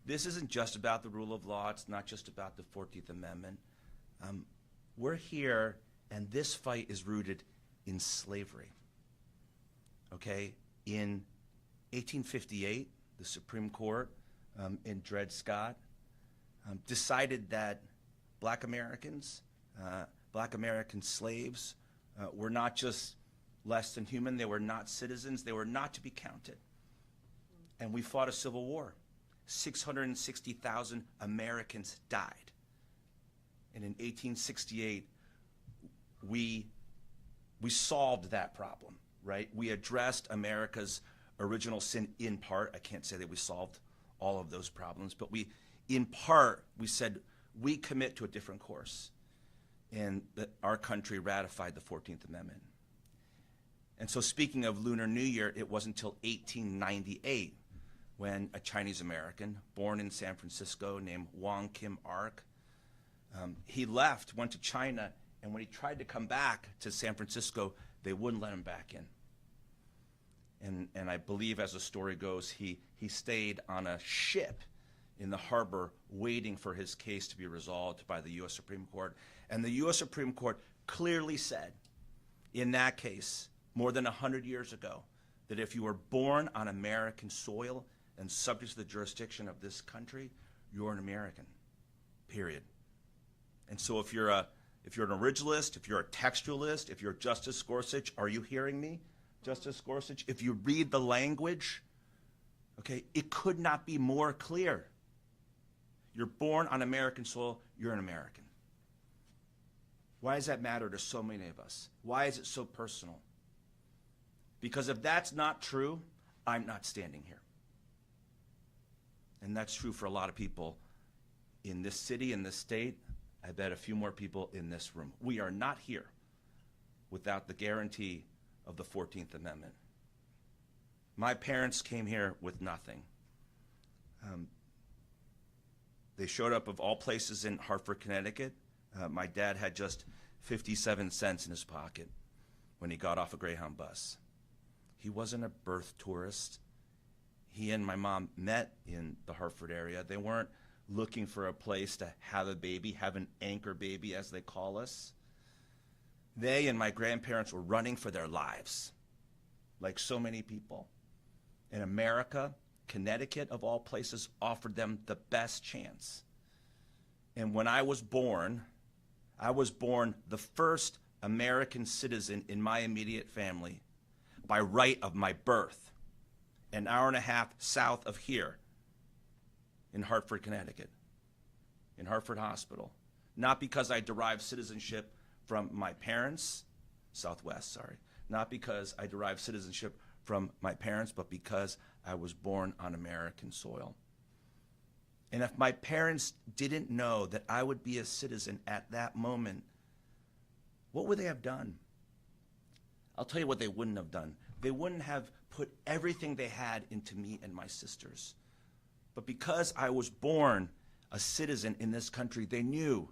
this isn't just about the rule of law. It's not just about the 14th Amendment. We're here, and this fight is rooted in slavery. Okay? In 1858, the Supreme Court in Dred Scott decided that black American slaves were not just less than human, they were not citizens, they were not to be counted. And we fought a civil war. 660,000 Americans died. And in 1868, we solved that problem, right? We addressed America's original sin in part. I can't say that we solved all of those problems, but in part, we said, we commit to a different course. And our country ratified the 14th Amendment. And so speaking of Lunar New Year, it wasn't until 1898 when a Chinese American born in San Francisco named Wong Kim Ark, he left, went to China, and when he tried to come back to San Francisco, they wouldn't let him back in. And I believe, as the story goes, he stayed on a ship in the harbor waiting for his case to be resolved by the U.S. Supreme Court. And the U.S. Supreme Court clearly said in that case, more than 100 years ago, that if you were born on American soil and subject to the jurisdiction of this country, you're an American, period. And so if you're an originalist, if you're a textualist, if you're Justice Gorsuch, are you hearing me, Justice Gorsuch? If you read the language, okay, it could not be more clear. You're born on American soil, you're an American. Why does that matter to so many of us? Why is it so personal? Because if that's not true, I'm not standing here. And that's true for a lot of people in this city, in this state. I bet a few more people in this room. We are not here without the guarantee of the 14th Amendment. My parents came here with nothing. They showed up of all places in Hartford, Connecticut. My dad had just 57 cents in his pocket when he got off a Greyhound bus. He wasn't a birth tourist. He and my mom met in the Hartford area. They weren't looking for a place to have a baby, have an anchor baby, as they call us. They and my grandparents were running for their lives, like so many people. In America, Connecticut, of all places, offered them the best chance. And when I was born the first American citizen in my immediate family by right of my birth, an hour and a half south of here in Hartford, Connecticut, in Hartford Hospital. Not because I derived citizenship from my parents, Southwest, sorry. Not because I derived citizenship from my parents, but because I was born on American soil. And if my parents didn't know that I would be a citizen at that moment, what would they have done? I'll tell you what they wouldn't have done. They wouldn't have put everything they had into me and my sisters. But because I was born a citizen in this country, they knew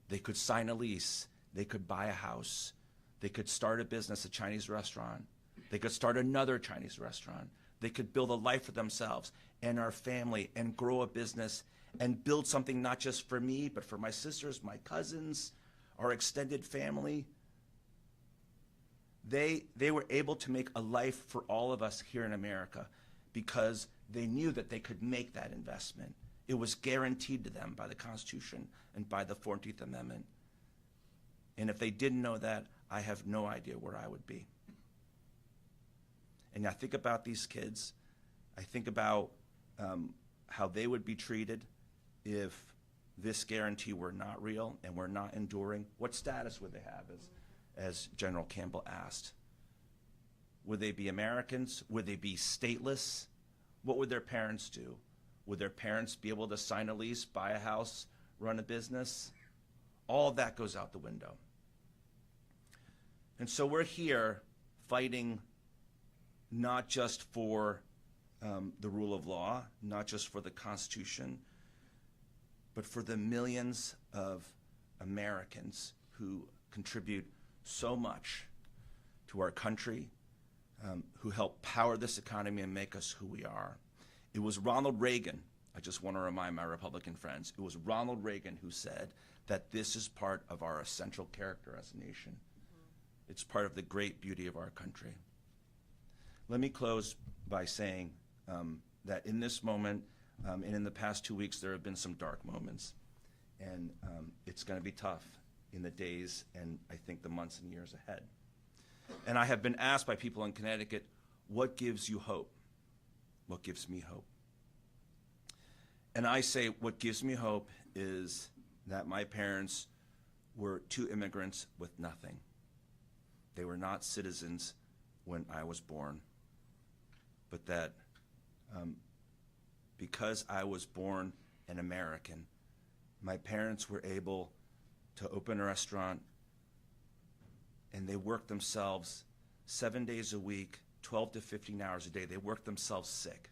they could sign a lease, they could buy a house, they could start a business, a Chinese restaurant, they could start another Chinese restaurant, they could build a life for themselves and our family and grow a business and build something not just for me, but for my sisters, my cousins, our extended family. They were able to make a life for all of us here in America because they knew that they could make that investment. It was guaranteed to them by the Constitution and by the 14th Amendment. And if they didn't know that, I have no idea where I would be. And I think about these kids. I think about how they would be treated if this guarantee were not real and were not enduring. What status would they have, as General Campbell asked? Would they be Americans? Would they be stateless? What would their parents do? Would their parents be able to sign a lease, buy a house, run a business? All of that goes out the window. And so we're here fighting not just for the rule of law, not just for the Constitution, but for the millions of Americans who contribute so much to our country, who help power this economy and make us who we are. It was Ronald Reagan I just want to remind my Republican friends, it was Ronald Reagan who said that this is part of our essential character as a nation. It's part of the great beauty of our country. Let me close by saying that in this moment and in the past 2 weeks, there have been some dark moments. And it's going to be tough in the days and I think the months and years ahead. And I have been asked by people in Connecticut, what gives you hope? What gives me hope? And I say what gives me hope is that my parents were two immigrants with nothing. They were not citizens when I was born, but that because I was born an American, my parents were able to open a restaurant, and they worked themselves 7 days a week, 12 to 15 hours a day. They worked themselves sick.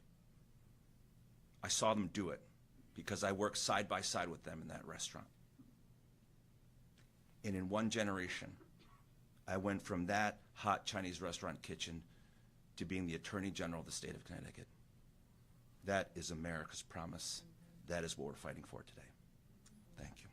I saw them do it because I worked side by side with them in that restaurant. And in one generation, I went from that hot Chinese restaurant kitchen to being the Attorney General of the state of Connecticut. That is America's promise. That is what we're fighting for today. Thank you.